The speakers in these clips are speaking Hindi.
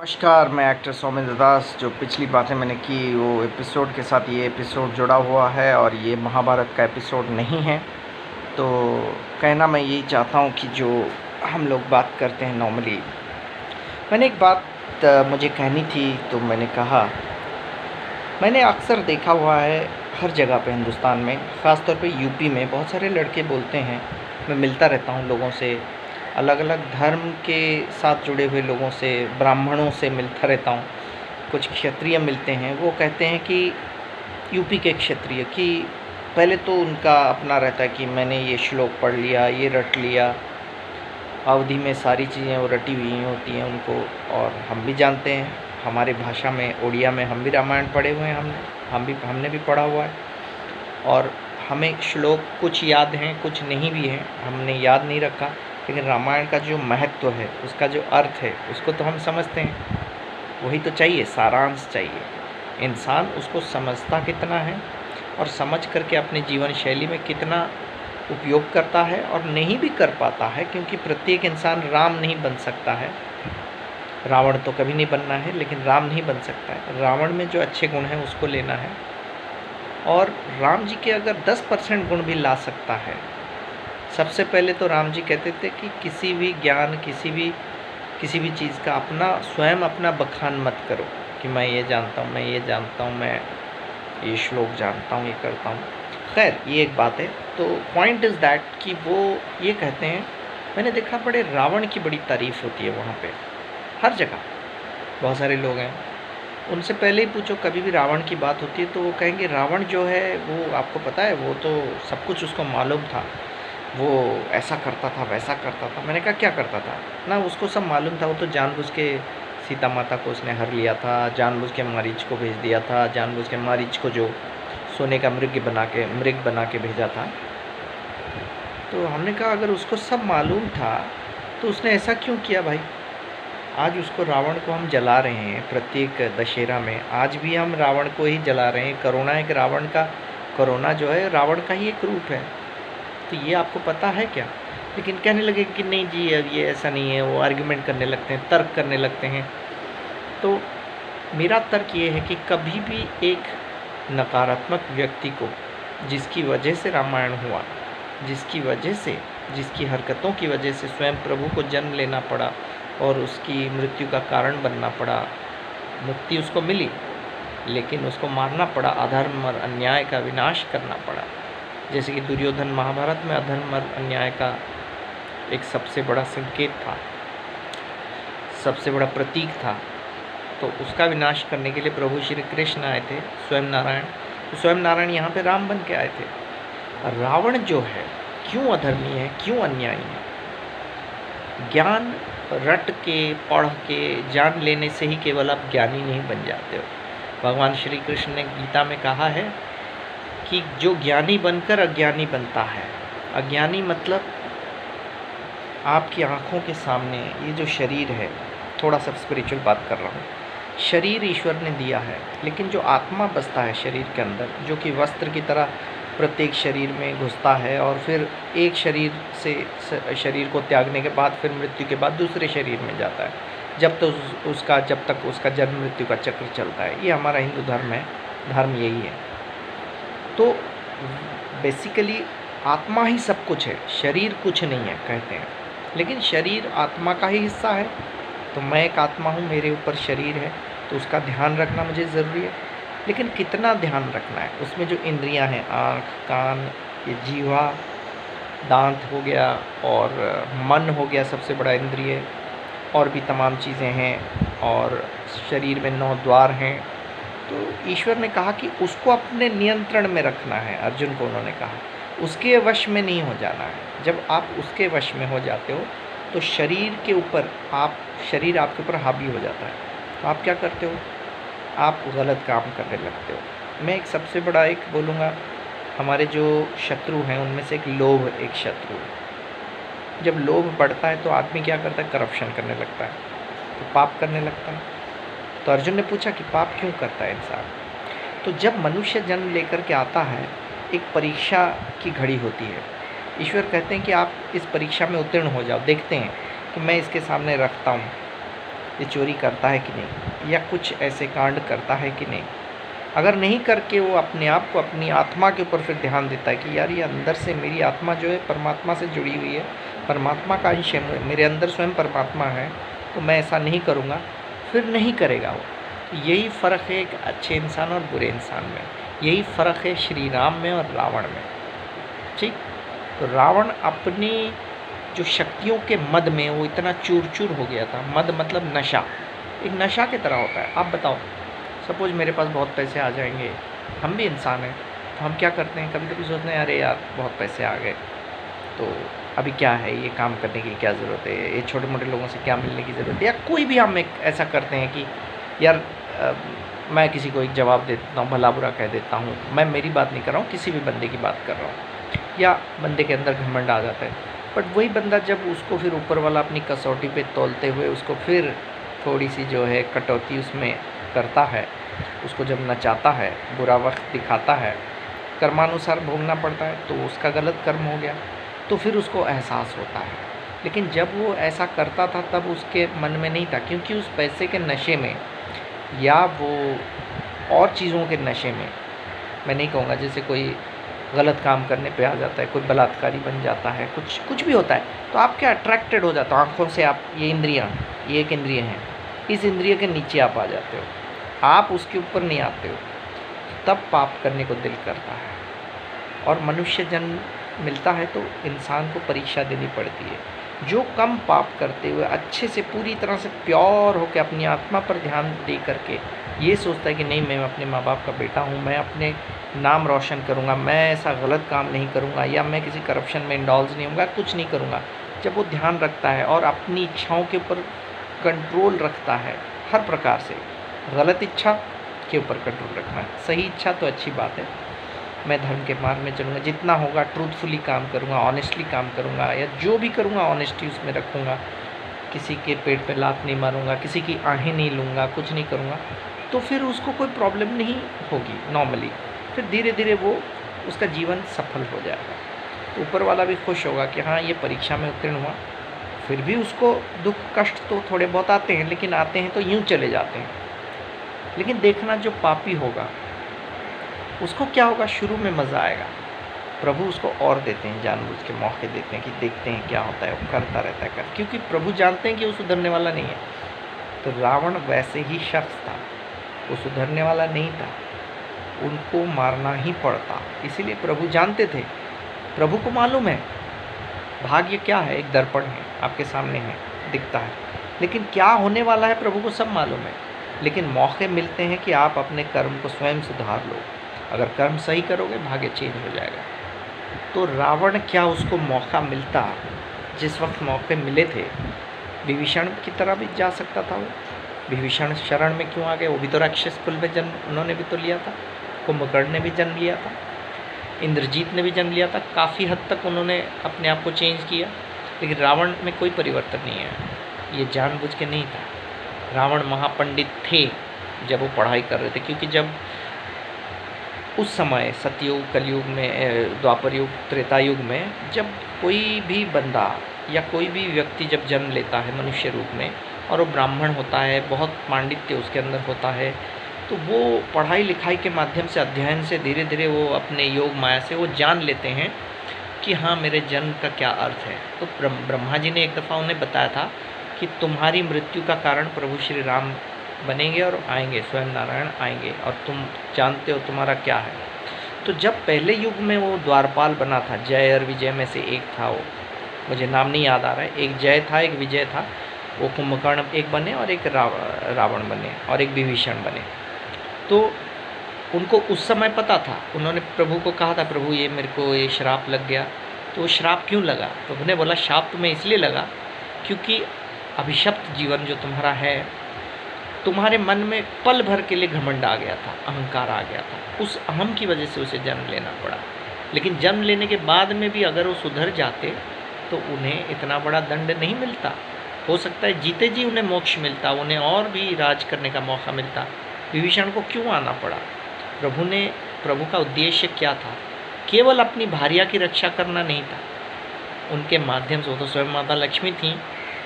नमस्कार, मैं एक्टर सौमेंद्र दास। जो पिछली बातें मैंने की वो एपिसोड के साथ ये एपिसोड जुड़ा हुआ है और ये महाभारत का एपिसोड नहीं है। तो कहना मैं यही चाहता हूँ कि जो हम लोग बात करते हैं नॉर्मली, मैंने एक बात मुझे कहनी थी तो मैंने कहा। मैंने अक्सर देखा हुआ है हर जगह पे हिंदुस्तान में, ख़ास तौर पे यूपी में बहुत सारे लड़के बोलते हैं। मैं मिलता रहता हूँ लोगों से, अलग अलग धर्म के साथ जुड़े हुए लोगों से, ब्राह्मणों से मिलता रहता हूँ, कुछ क्षत्रिय मिलते हैं। वो कहते हैं कि यूपी के क्षत्रिय कि पहले तो उनका अपना रहता है कि मैंने ये श्लोक पढ़ लिया, ये रट लिया। अवधि में सारी चीज़ें वो रटी हुई होती हैं उनको, और हम भी जानते हैं, हमारे भाषा में उड़िया में हम भी रामायण पढ़े हुए हैं, हमने भी पढ़ा हुआ है। और हमें श्लोक कुछ याद हैं, कुछ नहीं भी हैं, हमने याद नहीं रखा। लेकिन रामायण का जो महत्व है, उसका जो अर्थ है, उसको तो हम समझते हैं। वही तो चाहिए, सारांश चाहिए। इंसान उसको समझता कितना है और समझ करके अपने जीवन शैली में कितना उपयोग करता है और नहीं भी कर पाता है, क्योंकि प्रत्येक इंसान राम नहीं बन सकता है। रावण तो कभी नहीं बनना है, लेकिन राम नहीं बन सकता है। रावण में जो अच्छे गुण हैं उसको लेना है, और राम जी के अगर 10% गुण भी ला सकता है। सबसे पहले तो राम जी कहते थे कि किसी भी ज्ञान, किसी भी चीज़ का स्वयं अपना बखान मत करो कि मैं ये जानता हूँ, मैं ये जानता हूँ, मैं ये श्लोक जानता हूँ, ये करता हूँ। खैर, ये एक बात है। तो पॉइंट इज़ दैट कि वो ये कहते हैं, मैंने देखा बड़े रावण की बड़ी तारीफ़ होती है वहाँ पे, हर जगह बहुत सारे लोग हैं। उनसे पहले ही पूछो, कभी भी रावण की बात होती है तो वो कहेंगे रावण जो है वो आपको पता है, वो तो सब कुछ उसको मालूम था, वो ऐसा करता था, वैसा करता था। मैंने कहा क्या करता था? ना उसको सब मालूम था, वो तो जानबूझ के सीता माता को उसने हर लिया था, जानबूझ के मारीच को भेज दिया था, जानबूझ के मारीच को जो सोने का मृग बना के भेजा था। तो हमने कहा अगर उसको सब मालूम था तो उसने ऐसा क्यों किया भाई? आज उसको, रावण को हम जला रहे हैं प्रत्येक दशहरा में, आज भी हम रावण को ही जला रहे हैं। कोरोना जो है रावण का ही एक रूप है। तो ये आपको पता है क्या? लेकिन कहने लगे कि नहीं जी, अब ये ऐसा नहीं है। वो आर्ग्यूमेंट करने लगते हैं, तर्क करने लगते हैं। तो मेरा तर्क ये है कि कभी भी एक नकारात्मक व्यक्ति को, जिसकी वजह से रामायण हुआ, जिसकी हरकतों की वजह से स्वयं प्रभु को जन्म लेना पड़ा और उसकी मृत्यु का कारण बनना पड़ा, मुक्ति उसको मिली लेकिन उसको मारना पड़ा, अधर्म और अन्याय का विनाश करना पड़ा। जैसे कि दुर्योधन महाभारत में अधर्म और अन्याय का एक सबसे बड़ा संकेत था, सबसे बड़ा प्रतीक था। तो उसका विनाश करने के लिए प्रभु श्री कृष्ण आए थे, स्वयं नारायण। तो स्वयं नारायण यहाँ पे राम बन के आए थे। रावण जो है क्यों अधर्मी है, क्यों अन्यायी है? ज्ञान रट के, पढ़ के, जान लेने से ही केवल आप ज्ञानी नहीं बन जाते हो। भगवान श्री कृष्ण ने गीता में कहा है कि जो ज्ञानी बनकर अज्ञानी बनता है, अज्ञानी मतलब आपकी आँखों के सामने ये जो शरीर है, थोड़ा सा स्पिरिचुअल बात कर रहा हूँ, शरीर ईश्वर ने दिया है, लेकिन जो आत्मा बसता है शरीर के अंदर, जो कि वस्त्र की तरह प्रत्येक शरीर में घुसता है और फिर एक शरीर को त्यागने के बाद फिर मृत्यु के बाद दूसरे शरीर में जाता है, जब तक उसका जन्म मृत्यु का चक्र चलता है। ये हमारा हिंदू धर्म है, धर्म यही है। तो बेसिकली आत्मा ही सब कुछ है, शरीर कुछ नहीं है कहते हैं, लेकिन शरीर आत्मा का ही हिस्सा है। तो मैं एक आत्मा हूँ, मेरे ऊपर शरीर है, तो उसका ध्यान रखना मुझे ज़रूरी है। लेकिन कितना ध्यान रखना है? उसमें जो इंद्रियां हैं, आँख, कान, ये जीवा, दांत हो गया और मन हो गया सबसे बड़ा इंद्रिय, और भी तमाम चीज़ें हैं, और शरीर में 9 द्वार हैं। तो ईश्वर ने कहा कि उसको अपने नियंत्रण में रखना है। अर्जुन को उन्होंने कहा उसके वश में नहीं हो जाना है। जब आप उसके वश में हो जाते हो तो शरीर आपके ऊपर हावी हो जाता है। तो आप क्या करते हो? आप गलत काम करने लगते हो। मैं एक सबसे बड़ा बोलूँगा, हमारे जो शत्रु हैं उनमें से लोभ एक शत्रु है। जब लोभ बढ़ता है तो आदमी क्या करता है? करप्शन करने लगता है, तो पाप करने लगता है। तो अर्जुन ने पूछा कि पाप क्यों करता है इंसान? तो जब मनुष्य जन्म लेकर के आता है, एक परीक्षा की घड़ी होती है। ईश्वर कहते हैं कि आप इस परीक्षा में उत्तीर्ण हो जाओ, देखते हैं कि मैं इसके सामने रखता हूँ ये चोरी करता है कि नहीं, या कुछ ऐसे कांड करता है कि नहीं। अगर नहीं करके वो अपने आप को, अपनी आत्मा के ऊपर फिर ध्यान देता है कि यार ये अंदर से मेरी आत्मा जो है परमात्मा से जुड़ी हुई है, परमात्मा का अंश है, मेरे अंदर स्वयं परमात्मा है, तो मैं ऐसा नहीं करूँगा, फिर नहीं करेगा वो। यही फ़र्क है एक अच्छे इंसान और बुरे इंसान में, यही फ़र्क है श्री राम में और रावण में। ठीक, तो रावण अपनी जो शक्तियों के मद में वो इतना चूर चूर हो गया था। मद मतलब नशा, एक नशा की तरह होता है। आप बताओ, सपोज मेरे पास बहुत पैसे आ जाएंगे, हम भी इंसान हैं, तो हम क्या करते हैं, कभी कभी सोचते हैं अरे यार बहुत पैसे आ गए, तो अभी क्या है, ये काम करने की क्या ज़रूरत है, ये छोटे मोटे लोगों से क्या मिलने की ज़रूरत है। या कोई भी हम एक ऐसा करते हैं कि यार मैं किसी को एक जवाब दे देता हूँ, भला बुरा कह देता हूँ। मैं मेरी बात नहीं कर रहा हूँ, किसी भी बंदे की बात कर रहा हूँ। या बंदे के अंदर घमंड आ जाता है, बट वही बंदा जब उसको फिर ऊपर वाला अपनी कसौटी पे तौलते हुए उसको फिर थोड़ी सी जो है कटौती उसमें करता है, उसको जब नचाता है, बुरा वक्त दिखाता है, कर्मानुसार भोगना पड़ता है, तो उसका गलत कर्म हो गया, तो फिर उसको एहसास होता है। लेकिन जब वो ऐसा करता था तब उसके मन में नहीं था, क्योंकि उस पैसे के नशे में या वो और चीज़ों के नशे में, मैं नहीं कहूँगा जैसे कोई गलत काम करने पे आ जाता है, कोई बलात्कारी बन जाता है, कुछ भी होता है, तो आप क्या अट्रैक्टेड हो जाते हो आँखों से। आप ये इंद्रियाँ, ये एक इंद्रिय हैं, इस इंद्रिय के नीचे आप आ जाते हो, आप उसके ऊपर नहीं आते हो, तब पाप करने को दिल करता है। और मनुष्य जन्म मिलता है तो इंसान को परीक्षा देनी पड़ती है। जो कम पाप करते हुए अच्छे से पूरी तरह से प्योर होकर अपनी आत्मा पर ध्यान दे करके ये सोचता है कि नहीं मैं अपने माँ बाप का बेटा हूँ, मैं अपने नाम रोशन करूँगा, मैं ऐसा गलत काम नहीं करूँगा, या मैं किसी करप्शन में इंडॉल्ज नहीं होऊंगा, कुछ नहीं करूँगा। जब वो ध्यान रखता है और अपनी इच्छाओं के ऊपर कंट्रोल रखता है, हर प्रकार से गलत इच्छा के ऊपर कंट्रोल रखना है, सही इच्छा तो अच्छी बात है, मैं धर्म के मार्ग में चलूँगा, जितना होगा ट्रूथफुली काम करूँगा, ऑनेस्टली काम करूँगा, या जो भी करूँगा ऑनेस्टी उसमें रखूँगा, किसी के पेट पे लात नहीं मारूँगा, किसी की आहें नहीं लूँगा, कुछ नहीं करूँगा, तो फिर उसको कोई प्रॉब्लम नहीं होगी नॉर्मली। फिर धीरे धीरे वो उसका जीवन सफल हो जाएगा, तो ऊपर वाला भी खुश होगा कि हाँ ये परीक्षा में उत्तीर्ण हुआ। फिर भी उसको दुख कष्ट तो थोड़े बहुत आते हैं, लेकिन आते हैं तो यूँ चले जाते हैं। लेकिन देखना जो पापी होगा उसको क्या होगा, शुरू में मज़ा आएगा, प्रभु उसको और देते हैं, जानबूझ के मौके देते हैं कि देखते हैं क्या होता है, वो करता रहता है क्योंकि प्रभु जानते हैं कि वो सुधरने वाला नहीं है। तो रावण वैसे ही शख्स था, वो सुधरने वाला नहीं था, उनको मारना ही पड़ता। इसीलिए प्रभु जानते थे, प्रभु को मालूम है भाग्य क्या है, एक दर्पण है आपके सामने है, दिखता है, लेकिन क्या होने वाला है प्रभु को सब मालूम है। लेकिन मौके मिलते हैं कि आप अपने कर्म को स्वयं सुधार लो, अगर कर्म सही करोगे भाग्य चेंज हो जाएगा। तो रावण क्या उसको मौका मिलता, जिस वक्त मौके मिले थे, विभीषण की तरह भी जा सकता था वो। विभीषण शरण में क्यों आ गए, वो भी तो राक्षस कुल में जन्म उन्होंने भी तो लिया था, कुंभकर्ण ने भी जन्म लिया था, इंद्रजीत ने भी जन्म लिया था, काफ़ी हद तक उन्होंने अपने आप को चेंज किया। लेकिन रावण में कोई परिवर्तन नहीं है, ये जानबूझ के नहीं था। रावण महापंडित थे जब वो पढ़ाई कर रहे थे, क्योंकि जब उस समय सतयुग, कलयुग में, द्वापर युग, त्रेता युग में जब कोई भी बंदा या कोई भी व्यक्ति जब जन्म लेता है मनुष्य रूप में और वो ब्राह्मण होता है, बहुत पांडित्य उसके अंदर होता है, तो वो पढ़ाई लिखाई के माध्यम से, अध्ययन से धीरे धीरे वो अपने योग माया से वो जान लेते हैं कि हाँ मेरे जन्म का क्या अर्थ है। तो ब्रह्मा जी ने एक दफ़ा उन्हें बताया था कि तुम्हारी मृत्यु का कारण प्रभु श्री राम बनेंगे और आएंगे, स्वयं नारायण आएंगे, और तुम जानते हो तुम्हारा क्या है। तो जब पहले युग में वो द्वारपाल बना था, जय और विजय में से एक था वो, मुझे नाम नहीं याद आ रहा है, एक जय था एक विजय था, वो कुंभकर्ण एक बने और एक रावण बने और एक विभीषण बने। तो उनको उस समय पता था, उन्होंने प्रभु को कहा था प्रभु ये मेरे को ये श्राप लग गया। तो वो श्राप क्यों लगा, प्रभु ने बोला श्राप तुम्हें इसलिए लगा क्योंकि अभिशप्त जीवन जो तुम्हारा है, तुम्हारे मन में पल भर के लिए घमंड आ गया था, अहंकार आ गया था, उस अहम की वजह से उसे जन्म लेना पड़ा। लेकिन जन्म लेने के बाद में भी अगर वो सुधर जाते तो उन्हें इतना बड़ा दंड नहीं मिलता, हो सकता है जीते जी उन्हें मोक्ष मिलता, उन्हें और भी राज करने का मौका मिलता। विभीषण को क्यों आना पड़ा, प्रभु का उद्देश्य क्या था, केवल अपनी भार्या की रक्षा करना नहीं था। उनके माध्यम से, वो तो स्वयं माता लक्ष्मी थी,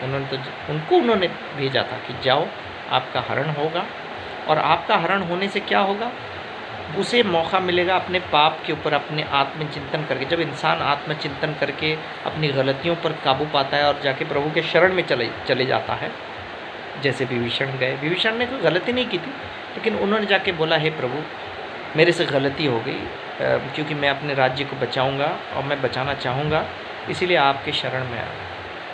उन्होंने भेजा था कि जाओ, आपका हरण होगा, और आपका हरण होने से क्या होगा, उसे मौका मिलेगा अपने पाप के ऊपर अपने आत्मचिंतन करके। जब इंसान आत्मचिंतन करके अपनी गलतियों पर काबू पाता है और जाके प्रभु के शरण में चले जाता है, जैसे विभीषण गए, विभीषण ने कोई गलती नहीं की थी, लेकिन उन्होंने जाके बोला, हे प्रभु मेरे से गलती हो गई, क्योंकि मैं अपने राज्य को बचाऊंगा और मैं बचाना चाहूँगा, इसीलिए आपके शरण में आया।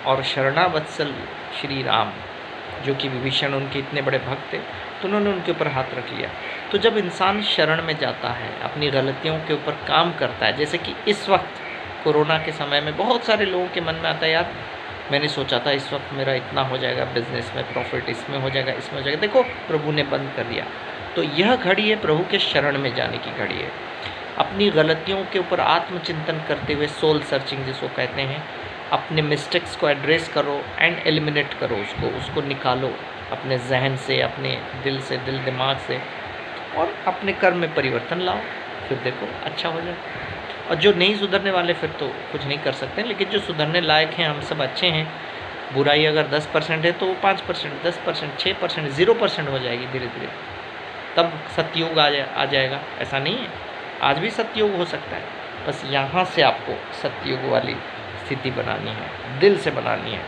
और शरणावत्सल श्री राम, जो कि विभीषण उनके इतने बड़े भक्त थे, तो उन्होंने उनके ऊपर हाथ रख लिया। तो जब इंसान शरण में जाता है, अपनी गलतियों के ऊपर काम करता है, जैसे कि इस वक्त कोरोना के समय में बहुत सारे लोगों के मन में आता है, यार मैंने सोचा था इस वक्त मेरा इतना हो जाएगा, बिजनेस में प्रॉफिट, इसमें हो जाएगा, इसमें हो जाएगा, देखो प्रभु ने बंद कर दिया। तो यह घड़ी है प्रभु के शरण में जाने की घड़ी है। अपनी गलतियों के ऊपर आत्मचिंतन करते हुए, सोल सर्चिंग जिसको कहते हैं, अपने मिस्टेक्स को एड्रेस करो एंड एलिमिनेट करो, उसको निकालो अपने जहन से, अपने दिल से, दिल दिमाग से, और अपने कर्म में परिवर्तन लाओ, फिर देखो अच्छा हो जाए। और जो नहीं सुधरने वाले फिर तो कुछ नहीं कर सकते, लेकिन जो सुधरने लायक हैं, हम सब अच्छे हैं। बुराई अगर 10% है तो 5%, 10%, 6%, 0% हो जाएगी धीरे धीरे, तब सत्युग आ जाएगा। ऐसा नहीं है, आज भी सत्युग हो सकता है, बस यहाँ से आपको सत्युग वाली स्थिति बनानी है, दिल से बनानी है,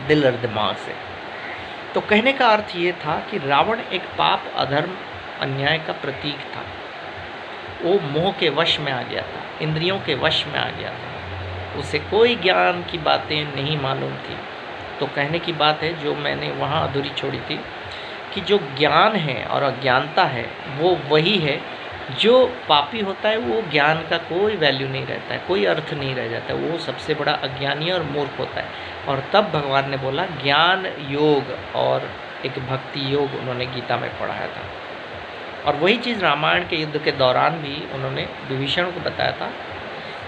दिल और दिमाग से। तो कहने का अर्थ ये था कि रावण एक पाप, अधर्म, अन्याय का प्रतीक था। वो मोह के वश में आ गया था, इंद्रियों के वश में आ गया था, उसे कोई ज्ञान की बातें नहीं मालूम थी। तो कहने की बात है, जो मैंने वहाँ अधूरी छोड़ी थी, कि जो ज्ञान है और अज्ञानता है वो वही है। जो पापी होता है वो ज्ञान का कोई वैल्यू नहीं रहता है, कोई अर्थ नहीं रह जाता है, वो सबसे बड़ा अज्ञानी और मूर्ख होता है। और तब भगवान ने बोला ज्ञान योग और एक भक्ति योग उन्होंने गीता में पढ़ाया था। और वही चीज़ रामायण के युद्ध के दौरान भी उन्होंने विभीषण को बताया था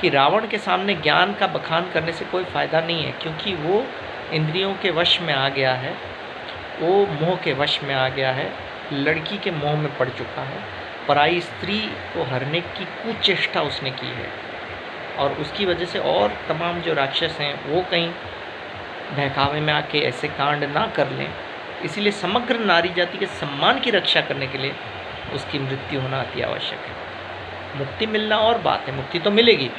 कि रावण के सामने ज्ञान का बखान करने से कोई फ़ायदा नहीं है, क्योंकि वो इंद्रियों के वश में आ गया है, वो मोह के वश में आ गया है, लड़की के मोह में पड़ चुका है, पराई स्त्री को हरने की कुचेष्टा उसने की है। और उसकी वजह से और तमाम जो राक्षस हैं वो कहीं बहकावे में आके ऐसे कांड ना कर लें, इसीलिए समग्र नारी जाति के सम्मान की रक्षा करने के लिए उसकी मृत्यु होना अति आवश्यक है। मुक्ति मिलना और बात है, मुक्ति तो मिलेगी,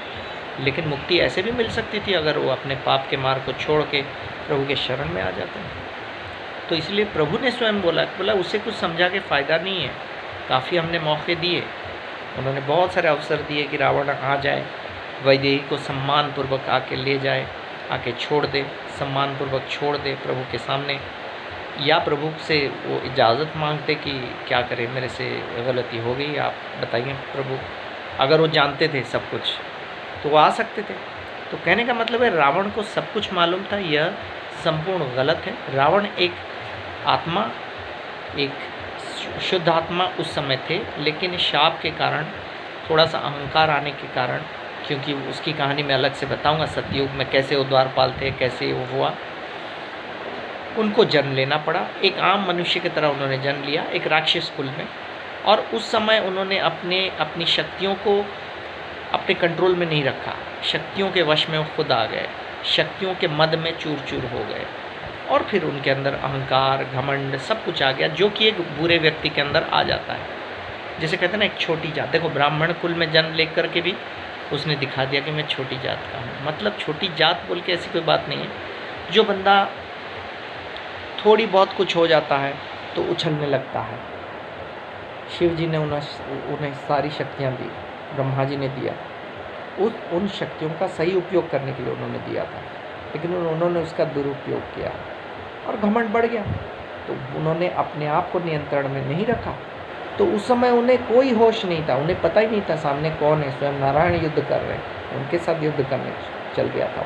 लेकिन मुक्ति ऐसे भी मिल सकती थी अगर वो अपने पाप के मार्ग को छोड़ के प्रभु के शरण में आ जाते हैं। तो इसलिए प्रभु ने स्वयं बोला उसे कुछ समझा के फ़ायदा नहीं है, काफ़ी हमने मौके दिए, उन्होंने बहुत सारे अवसर दिए कि रावण आ जाए, वैदेही को सम्मानपूर्वक आके ले जाए, आके छोड़ दे, सम्मानपूर्वक छोड़ दे प्रभु के सामने, या प्रभु से वो इजाज़त मांगते कि क्या करें, मेरे से गलती हो गई, आप बताइए प्रभु। अगर वो जानते थे सब कुछ तो वो आ सकते थे। तो कहने का मतलब है रावण को सब कुछ मालूम था, यह संपूर्ण गलत है। रावण एक आत्मा, एक शुद्ध आत्मा उस समय थे, लेकिन शाप के कारण, थोड़ा सा अहंकार आने के कारण, क्योंकि उसकी कहानी मैं अलग से बताऊंगा, सतयुग में कैसे वो द्वारपाल थे, कैसे वो हुआ, उनको जन्म लेना पड़ा। एक आम मनुष्य की तरह उन्होंने जन्म लिया एक राक्षस कुल में, और उस समय उन्होंने अपनी शक्तियों को अपने कंट्रोल में नहीं रखा, शक्तियों के वश में वो खुद आ गए, शक्तियों के मद में चूर चूर हो गए, और फिर उनके अंदर अहंकार, घमंड सब कुछ आ गया, जो कि एक बुरे व्यक्ति के अंदर आ जाता है। जैसे कहते हैं ना, एक छोटी जात, देखो ब्राह्मण कुल में जन्म लेकर के भी उसने दिखा दिया कि मैं छोटी जात का हूँ। मतलब छोटी जात बोल के ऐसी कोई बात नहीं है। जो बंदा थोड़ी बहुत कुछ हो जाता है तो उछलने लगता है। शिव जी ने उन्हें सारी शक्तियाँ दी, ब्रह्मा जी ने दिया, उन शक्तियों का सही उपयोग करने के लिए उन्होंने दिया था, लेकिन उन्होंने उसका दुरुपयोग किया और घमंड बढ़ गया। तो उन्होंने अपने आप को नियंत्रण में नहीं रखा। तो उस समय उन्हें कोई होश नहीं था, उन्हें पता ही नहीं था सामने कौन है, स्वयं नारायण युद्ध कर रहे हैं, उनके साथ युद्ध करने चल गया था,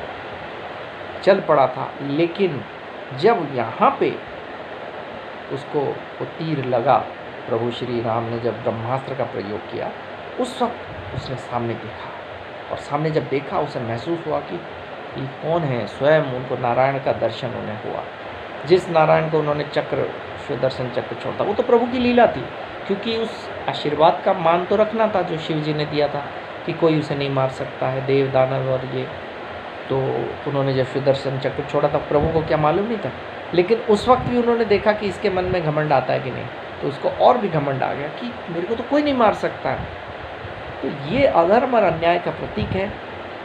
चल पड़ा था। लेकिन जब यहाँ पे उसको वो तीर लगा, प्रभु श्री राम ने जब ब्रह्मास्त्र का प्रयोग किया, उस वक्त उसने सामने देखा, और सामने जब देखा उसे महसूस हुआ कि ये कौन है। स्वयं उनको नारायण का दर्शन उन्हें हुआ, जिस नारायण को उन्होंने चक्र, सुदर्शन चक्र छोड़ा, वो तो प्रभु की लीला थी, क्योंकि उस आशीर्वाद का मान तो रखना था जो शिव जी ने दिया था कि कोई उसे नहीं मार सकता है, देव दानव और ये तो उन्होंने जब सुदर्शन चक्र छोड़ा तब प्रभु को क्या मालूम नहीं था, लेकिन उस वक्त भी उन्होंने देखा कि इसके मन में घमंड आता है कि नहीं, तो उसको और भी घमंड आ गया कि मेरे को तो कोई नहीं मार सकता है। तो ये अधर्म और अन्याय का प्रतीक है।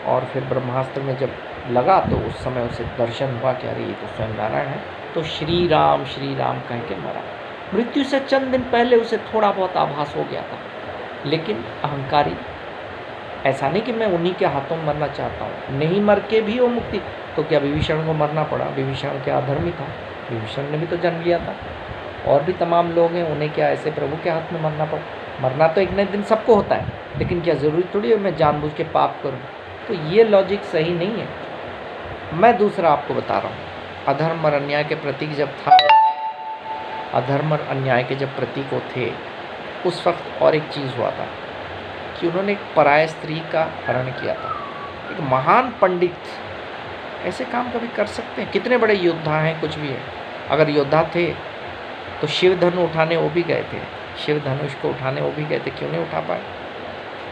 और फिर ब्रह्मास्त्र में जब लगा तो उस समय उसे दर्शन हुआ कि अरे ये तो स्वयं नारायण है, तो श्री राम कह के मरा। मृत्यु से चंद दिन पहले उसे थोड़ा बहुत आभास हो गया था, लेकिन अहंकारी, ऐसा नहीं कि मैं उन्हीं के हाथों में मरना चाहता हूँ, नहीं मर के भी वो मुक्ति। तो क्या विभीषण को मरना पड़ा? विभीषण क्या अधर्मी था? विभीषण ने भी तो जन्म लिया था। और भी तमाम लोग हैं, उन्हें क्या ऐसे प्रभु के हाथ में मरना पड़ा? मरना तो एक न एक दिन सबको होता है, लेकिन क्या ज़रूरी थोड़ी है मैं जानबूझ के पाप करूँ? तो ये लॉजिक सही नहीं है। मैं दूसरा आपको बता रहा हूँ, अधर्म और अन्याय के प्रतीक जब था, अधर्म और अन्याय के जब प्रतीक वो थे, उस वक्त और एक चीज़ हुआ था कि उन्होंने एक पराय स्त्री का हरण किया था। एक महान पंडित ऐसे काम कभी कर सकते हैं? कितने बड़े योद्धा हैं, कुछ भी है। अगर योद्धा थे तो शिव धनु उठाने वो भी गए थे, शिव धनुष को उठाने वो भी गए थे, क्यों नहीं उठा पाए?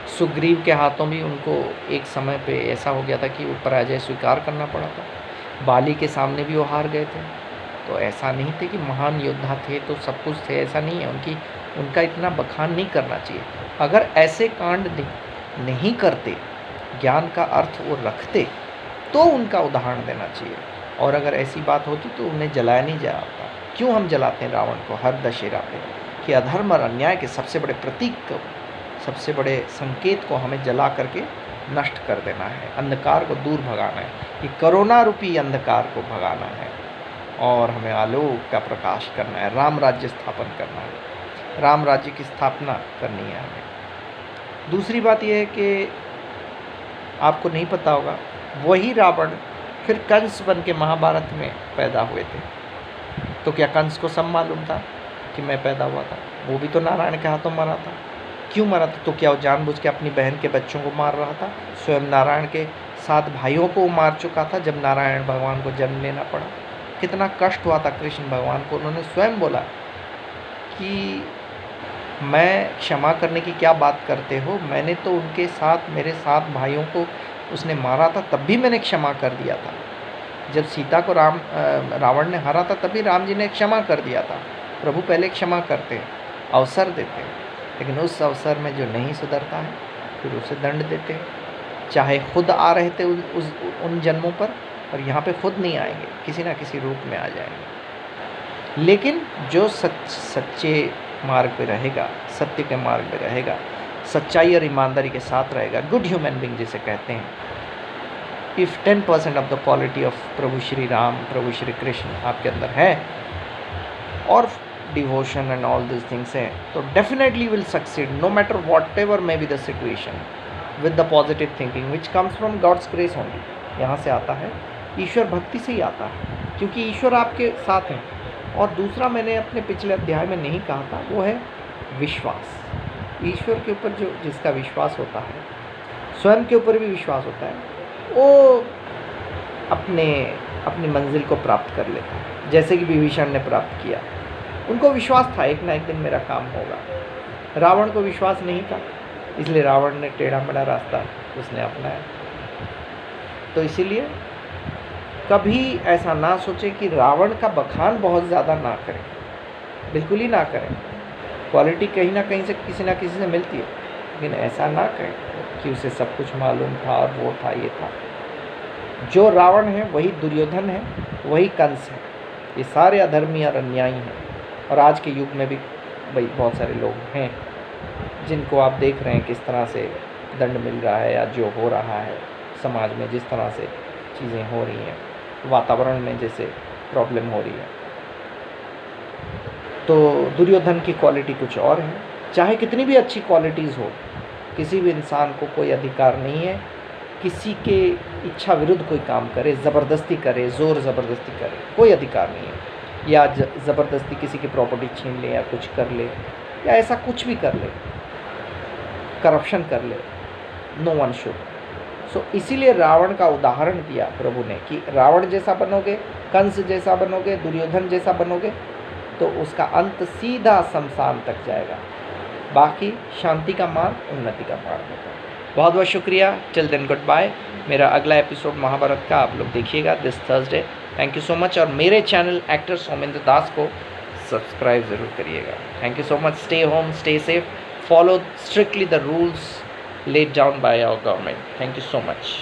सुग्रीव के हाथों भी उनको एक समय पे ऐसा हो गया था कि वो पराजय स्वीकार करना पड़ा था। बाली के सामने भी वो हार गए थे। तो ऐसा नहीं थे कि महान योद्धा थे तो सब कुछ थे, ऐसा नहीं है। उनका इतना बखान नहीं करना चाहिए। अगर ऐसे कांड नहीं करते, ज्ञान का अर्थ वो रखते, तो उनका उदाहरण देना चाहिए। और अगर ऐसी बात होती तो उन्हें जलाया नहीं जाता। क्यों हम जलाते हैं रावण को हर दशहरा पे? कि अधर्म और अन्याय के सबसे बड़े प्रतीक को, सबसे बड़े संकेत को हमें जला करके नष्ट कर देना है, अंधकार को दूर भगाना है। कि कोरोना रूपी अंधकार को भगाना है और हमें आलोक का प्रकाश करना है, राम राज्य स्थापन करना है, राम राज्य की स्थापना करनी है हमें। दूसरी बात यह है कि आपको नहीं पता होगा, वही रावण फिर कंस बन के महाभारत में पैदा हुए थे। तो क्या कंस को सब मालूम था कि मैं पैदा हुआ था? वो भी तो नारायण के हाथों मरा था। क्यों मरा था? तो क्या वो जानबूझ के अपनी बहन के बच्चों को मार रहा था? स्वयं नारायण के 7 भाइयों को मार चुका था जब नारायण भगवान को जन्म लेना पड़ा। कितना कष्ट हुआ था कृष्ण भगवान को। उन्होंने स्वयं बोला कि मैं क्षमा करने की क्या बात करते हो, मैंने तो उनके साथ मेरे 7 भाइयों को उसने मारा था, तब भी मैंने क्षमा कर दिया था। जब सीता को रावण ने हारा था तभी राम जी ने क्षमा कर दिया था। प्रभु पहले क्षमा करते हैं, अवसर देते हैं, लेकिन उस अवसर में जो नहीं सुधरता है फिर उसे दंड देते हैं। चाहे खुद आ रहे थे उन जन्मों पर, और यहाँ पे खुद नहीं आएंगे, किसी ना किसी रूप में आ जाएंगे। लेकिन जो सच्चे मार्ग पे रहेगा, सत्य के मार्ग पे रहेगा, सच्चाई और ईमानदारी के साथ रहेगा, गुड ह्यूमन बीइंग जिसे कहते हैं, if 10% of the quality of Prabhu Shri Ram, Prabhu Shri Krishna आपके अंदर है, और devotion and all this things है, तो definitely will succeed no matter whatever may be the situation, with the positive thinking which comes from God's grace only. यहाँ से आता है, ईश्वर भक्ति से ही आता है, क्योंकि ईश्वर आपके साथ हैं। और दूसरा मैंने अपने पिछले अध्याय में नहीं कहा था, वो है विश्वास। ईश्वर के ऊपर जिसका विश्वास होता है, स्वयं के ऊपर भी विश्वास होता है, वो अपनी मंजिल को प्राप्त कर लेता है, जैसे कि विभीषण ने प्राप्त किया। उनको विश्वास था एक ना एक दिन मेरा काम होगा। रावण को विश्वास नहीं था, इसलिए रावण ने टेढ़ा मेढ़ा रास्ता उसने अपनाया। तो इसीलिए कभी ऐसा ना सोचे कि रावण का बखान बहुत ज़्यादा ना करें, बिल्कुल ही ना करें। क्वालिटी कहीं ना कहीं से किसी ना किसी से मिलती है, लेकिन ऐसा ना करें कि उसे सब कुछ मालूम था और वो था ये था। जो रावण है वही दुर्योधन है, वही कंस है। ये सारे अधर्मी और अन्यायी हैं। और आज के युग में भी भाई बहुत सारे लोग हैं जिनको आप देख रहे हैं किस तरह से दंड मिल रहा है, या जो हो रहा है समाज में, जिस तरह से चीज़ें हो रही हैं, वातावरण में जैसे प्रॉब्लम हो रही है। तो दुर्योधन की क्वालिटी कुछ और है। चाहे कितनी भी अच्छी क्वालिटीज़ हो, किसी भी इंसान को कोई अधिकार नहीं है किसी के इच्छा विरुद्ध कोई काम करे, ज़बरदस्ती करे, ज़ोर ज़बरदस्ती करे, कोई अधिकार नहीं है। या ज़बरदस्ती किसी की प्रॉपर्टी छीन ले, या कुछ कर ले, या ऐसा कुछ भी कर ले, करप्शन कर ले, नो वन शुड। सो इसीलिए रावण का उदाहरण दिया प्रभु ने कि रावण जैसा बनोगे, कंस जैसा बनोगे, दुर्योधन जैसा बनोगे, तो उसका अंत सीधा शमशान तक जाएगा। बाकी शांति का मार्ग उन्नति का मार्ग होता है। बहुत बहुत शुक्रिया। Till then good bye. मेरा अगला एपिसोड महाभारत का आप लोग देखिएगा this Thursday. Thank you so much. और मेरे चैनल एक्टर सौमेंद्र दास को सब्सक्राइब ज़रूर करिएगा। Thank you so much. Stay home, stay safe, follow strictly the rules laid down by our government. Thank you so much.